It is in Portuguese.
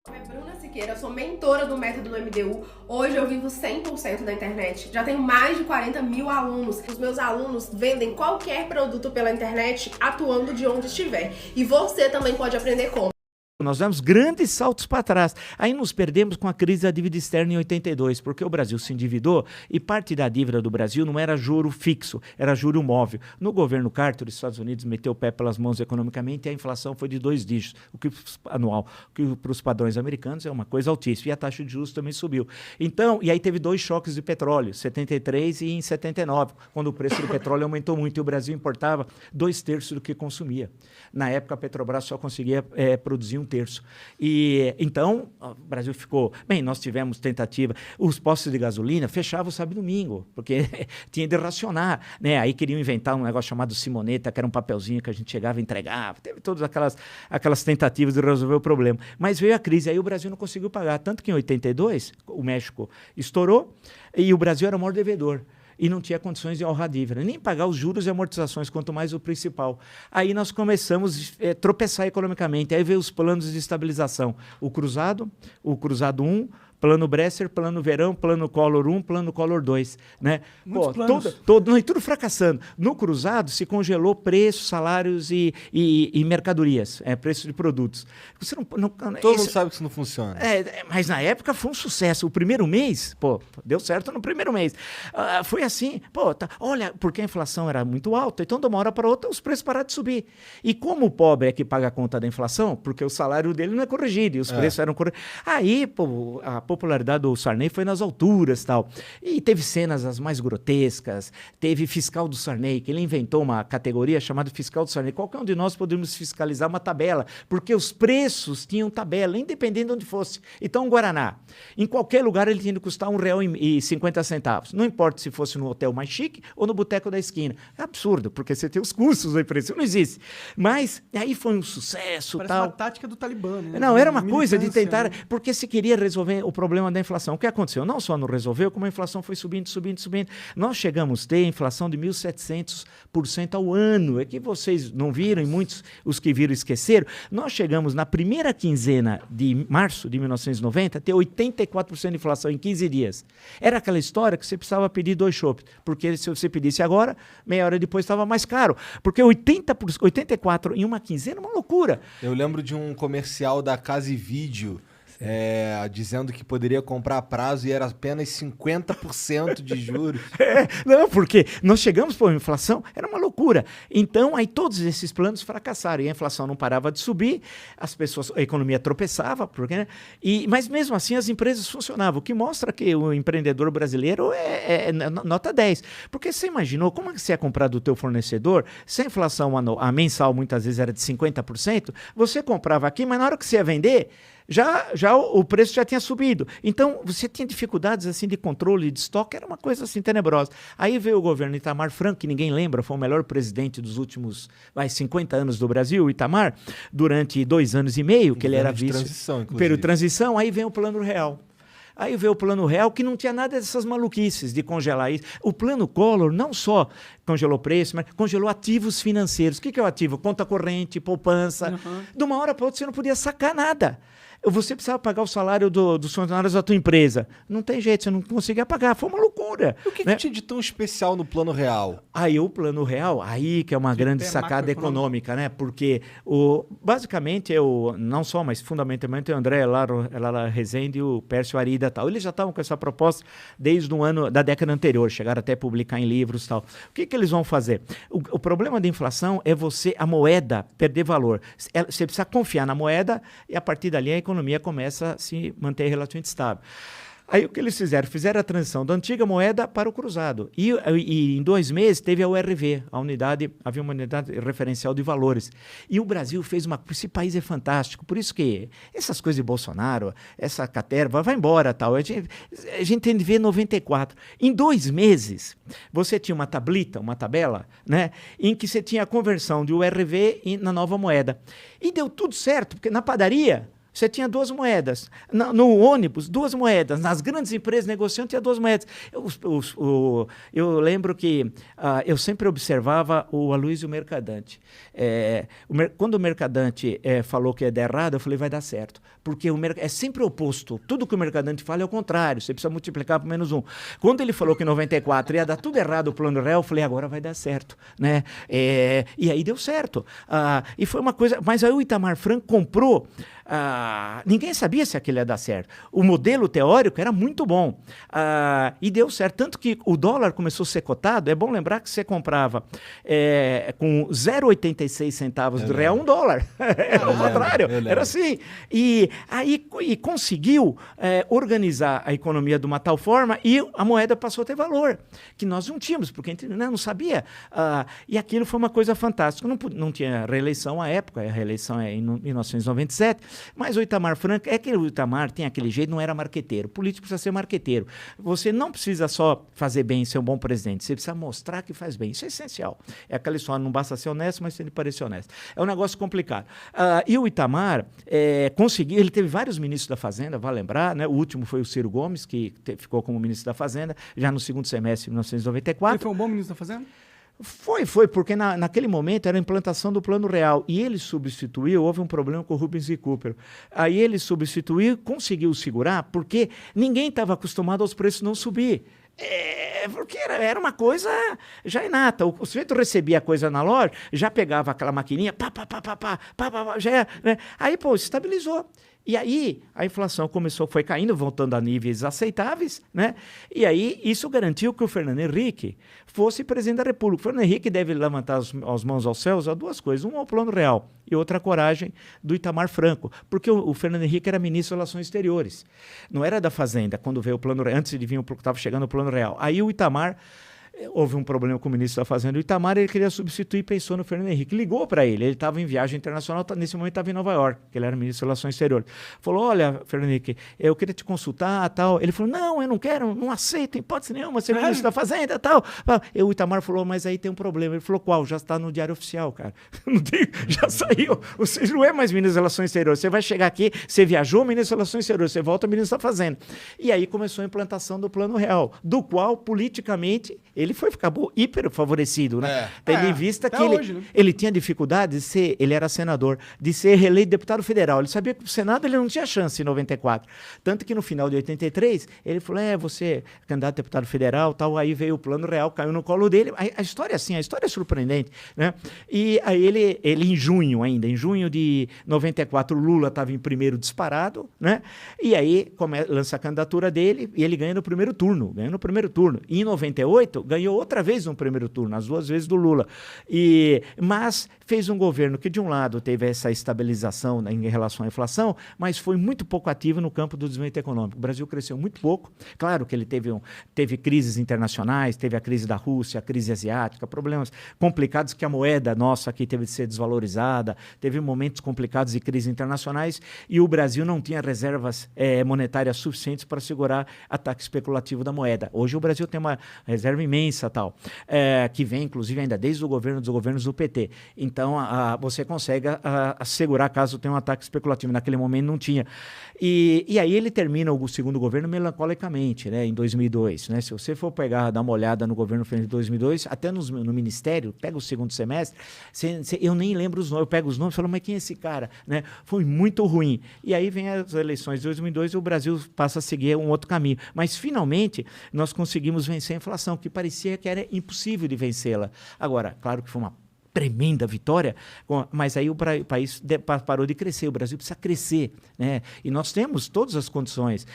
Meu nome é Bruna Siqueira, eu sou mentora do método do MDU. Hoje eu vivo 100% da internet. Já tenho mais de 40 mil alunos. Os meus alunos vendem qualquer produto pela internet, atuando de onde estiver. E você também pode aprender como. Nós demos grandes saltos para trás. Aí nos perdemos com a crise da dívida externa em 82, porque o Brasil se endividou e parte da dívida do Brasil não era juro fixo, era juro móvel. No governo Carter, os Estados Unidos meteu o pé pelas mãos economicamente e a inflação foi de 2 dígitos, o que anual, o que para os padrões americanos é uma coisa altíssima. E a taxa de juros também subiu. Então, e aí teve 2 choques de petróleo, 73 e em 79, quando o preço do petróleo aumentou muito e o Brasil importava 2/3 do que consumia. Na época, a Petrobras só conseguia produzir 1/3. E então, o Brasil ficou... Bem, nós tivemos tentativa. Os postos de gasolina fechavam sábado e domingo, porque tinha de racionar, né? Aí queriam inventar um negócio chamado Simoneta, que era um papelzinho que a gente chegava e entregava. Teve todas aquelas tentativas de resolver o problema. Mas veio a crise, aí o Brasil não conseguiu pagar. Tanto que em 82, o México estourou e o Brasil era o maior devedor. E não tinha condições de honrar a dívida, nem pagar os juros e amortizações, quanto mais o principal. Aí nós começamos a tropeçar economicamente, aí veio os planos de estabilização, o Cruzado 1, Plano Bresser, Plano Verão, Plano Collor 1, Plano Collor 2. Né? Muitos planos. Tudo fracassando. No Cruzado se congelou preços, salários e mercadorias, preço de produtos. Você Todo mundo sabe que isso não funciona. Mas na época foi um sucesso. O primeiro mês, deu certo no primeiro mês. Foi assim, olha, porque a inflação era muito alta, então de uma hora para outra os preços pararam de subir. E como o pobre é que paga a conta da inflação, porque o salário dele não é corrigido e os preços eram corrigidos. Aí, a popularidade do Sarney foi nas alturas, tal. E teve cenas as mais grotescas, teve fiscal do Sarney, que ele inventou uma categoria chamada fiscal do Sarney. Qualquer um de nós podemos fiscalizar uma tabela, porque os preços tinham tabela, independente de onde fosse. Então, o Guaraná, em qualquer lugar ele tinha de custar R$1,50. Não importa se fosse no hotel mais chique ou no boteco da esquina. É absurdo, porque você tem os custos do preço, não existe. Mas aí foi um sucesso, Parece tal. uma tática do Talibã, né? Não, era uma coisa de Militância, tentar, né? porque se queria resolver o problema da inflação. O que aconteceu? Não só não resolveu, como a inflação foi subindo. Nós chegamos a ter inflação de 1.700% ao ano. É que vocês não viram e muitos, os que viram, esqueceram. Nós chegamos na primeira quinzena de março de 1990 a ter 84% de inflação em 15 dias. Era aquela história que você precisava pedir 2 chopps, porque se você pedisse agora, meia hora depois estava mais caro. Porque 84% em uma quinzena é uma loucura. Eu lembro de um comercial da Casa e Vídeo dizendo que poderia comprar a prazo e era apenas 50% de juros. Não, porque nós chegamos para a inflação, era uma loucura. Então, aí todos esses planos fracassaram e a inflação não parava de subir, a economia tropeçava, né? Mas mesmo assim as empresas funcionavam, o que mostra que o empreendedor brasileiro é nota 10. Porque você imaginou como é que você ia comprar do teu fornecedor, se a inflação mensal muitas vezes era de 50%, você comprava aqui, mas na hora que você ia vender, já o preço já tinha subido. Então, você tinha dificuldades assim de controle de estoque, era uma coisa assim tenebrosa. Aí veio o governo Itamar Franco, que ninguém lembra, foi o melhor presidente dos últimos 50 anos do Brasil, o Itamar, durante 2 anos e meio, que ele era vice. Transição, inclusive. Período de transição, aí vem o Plano Real. Aí veio o Plano Real, que não tinha nada dessas maluquices de congelar isso. O Plano Collor não só congelou preço, mas congelou ativos financeiros. O que é o ativo? Conta corrente, poupança. De uma hora para outra você não podia sacar nada. Você precisava pagar o salário dos funcionários da tua empresa. Não tem jeito, você não conseguia pagar. Foi uma loucura. E o que tinha de tão especial no Plano Real? Aí o Plano Real, aí que é uma grande sacada econômica, né? Porque basicamente não só, mas fundamentalmente o André Lara Rezende e o Pércio Arida e tal. Eles já estavam com essa proposta desde o ano da década anterior, chegaram até a publicar em livros e tal. O que eles vão fazer? O problema da inflação é a moeda perder valor. Você precisa confiar na moeda e a partir dali a economia começa a se manter relativamente estável. Aí o que eles fizeram? Fizeram a transição da antiga moeda para o cruzado. E em 2 meses teve a URV, havia uma unidade referencial de valores. E o Brasil fez esse país é fantástico, por isso que essas coisas de Bolsonaro, essa caterva, vai embora, tal. A gente tem de ver 94. Em 2 meses, você tinha uma tabela, né, em que você tinha a conversão de URV na nova moeda. E deu tudo certo, porque na padaria Você tinha duas moedas. No ônibus, duas moedas. Nas grandes empresas negociando, tinha duas moedas. Eu lembro que eu sempre observava o Aloysio Mercadante. Quando o Mercadante falou que ia dar errado, eu falei, vai dar certo. Porque é sempre o oposto. Tudo que o Mercadante fala é o contrário. Você precisa multiplicar por -1. Quando ele falou que em 94 ia dar tudo errado o Plano Real, eu falei, agora vai dar certo. Né? E aí deu certo. E foi uma coisa... Mas aí o Itamar Franco comprou... ninguém sabia se aquilo ia dar certo. O modelo teórico era muito bom. E deu certo. Tanto que o dólar começou a ser cotado. É bom lembrar que você comprava com 0,86 centavos do real $1. Era o contrário. Era assim. E conseguiu organizar a economia de uma tal forma e a moeda passou a ter valor, que nós não tínhamos, porque a gente não sabia. E aquilo foi uma coisa fantástica. Não tinha reeleição à época. A reeleição é em 1997. Mas o Itamar Franco, que o Itamar tem aquele jeito, não era marqueteiro. O político precisa ser marqueteiro. Você não precisa só fazer bem e ser um bom presidente, você precisa mostrar que faz bem. Isso é essencial. É aquela história, não basta ser honesto, mas ele parecer honesto. É um negócio complicado. E o Itamar conseguiu, ele teve vários ministros da Fazenda, vale lembrar, né? O último foi o Ciro Gomes, que ficou como ministro da Fazenda, já no segundo semestre de 1994. Ele foi um bom ministro da Fazenda? Foi, porque naquele momento era a implantação do Plano Real e ele substituiu, houve um problema com o Rubens Recupero. Aí ele substituiu, conseguiu segurar, porque ninguém estava acostumado aos preços não subir. Porque era uma coisa já inata. O sujeito recebia a coisa na loja, já pegava aquela maquininha, já, né? Aí, estabilizou. E aí a inflação foi caindo, voltando a níveis aceitáveis, né? E aí isso garantiu que o Fernando Henrique fosse presidente da República. O Fernando Henrique deve levantar as mãos aos céus a duas coisas. Um, ao Plano Real e outra, a coragem do Itamar Franco. Porque o Fernando Henrique era ministro das Relações Exteriores. Não era da Fazenda, quando veio o Plano Real, antes de vir, estava chegando o Plano Real. Aí o Itamar... Houve um problema com o ministro da Fazenda, o Itamar, ele queria substituir, pensou no Fernando Henrique, ligou para ele estava em viagem internacional, nesse momento estava em Nova York, que ele era ministro das Relações Exteriores. Falou, olha, Fernando Henrique, eu queria te consultar, tal. Ele falou, não, eu não quero, não aceito, em hipótese nenhuma, ser ministro da Fazenda, tal. E o Itamar falou, mas aí tem um problema. Ele falou, qual? Já está no Diário Oficial, cara. Já saiu. Você não é mais ministro das Relações Exteriores. Você vai chegar aqui, você viajou, ministro das Relações Exteriores, você volta, ministro da Fazenda. E aí começou a implantação do Plano Real, do qual, politicamente, ele acabou hiper favorecido, né? Tendo em vista que ele tinha dificuldade de ser, ele era senador, de ser reeleito deputado federal. Ele sabia que o Senado ele não tinha chance em 94. Tanto que no final de 83, ele falou, você é candidato a deputado federal, tal, aí veio o Plano Real, caiu no colo dele. A história é assim, a história é surpreendente, né? E aí ele em junho de 94, o Lula estava em primeiro disparado, né? E aí lança a candidatura dele e ele ganha no primeiro turno. E em 98, ganhou outra vez no primeiro turno, as duas vezes do Lula. Mas fez um governo que, de um lado, teve essa estabilização em relação à inflação, mas foi muito pouco ativo no campo do desenvolvimento econômico. O Brasil cresceu muito pouco. Claro que ele teve crises internacionais, teve a crise da Rússia, a crise asiática, problemas complicados que a moeda nossa aqui teve de ser desvalorizada, teve momentos complicados de crises internacionais e o Brasil não tinha reservas monetárias suficientes para segurar ataque especulativo da moeda. Hoje o Brasil tem uma reserva imensa, tal, que vem, inclusive, ainda desde dos governos do PT. Então, você consegue assegurar caso tenha um ataque especulativo. Naquele momento não tinha. E aí ele termina o segundo governo melancolicamente, né, em 2002. Né? Se você for dar uma olhada no governo de 2002, até no Ministério, pega o segundo semestre, eu nem lembro os nomes, eu pego os nomes e falo, mas quem é esse cara? Né? Foi muito ruim. E aí vem as eleições de 2002 e o Brasil passa a seguir um outro caminho. Mas, finalmente, nós conseguimos vencer a inflação, que parecia que era impossível de vencê-la. Agora, claro que foi uma tremenda vitória, mas aí o país parou de crescer, o Brasil precisa crescer, né? E nós temos todas as condições.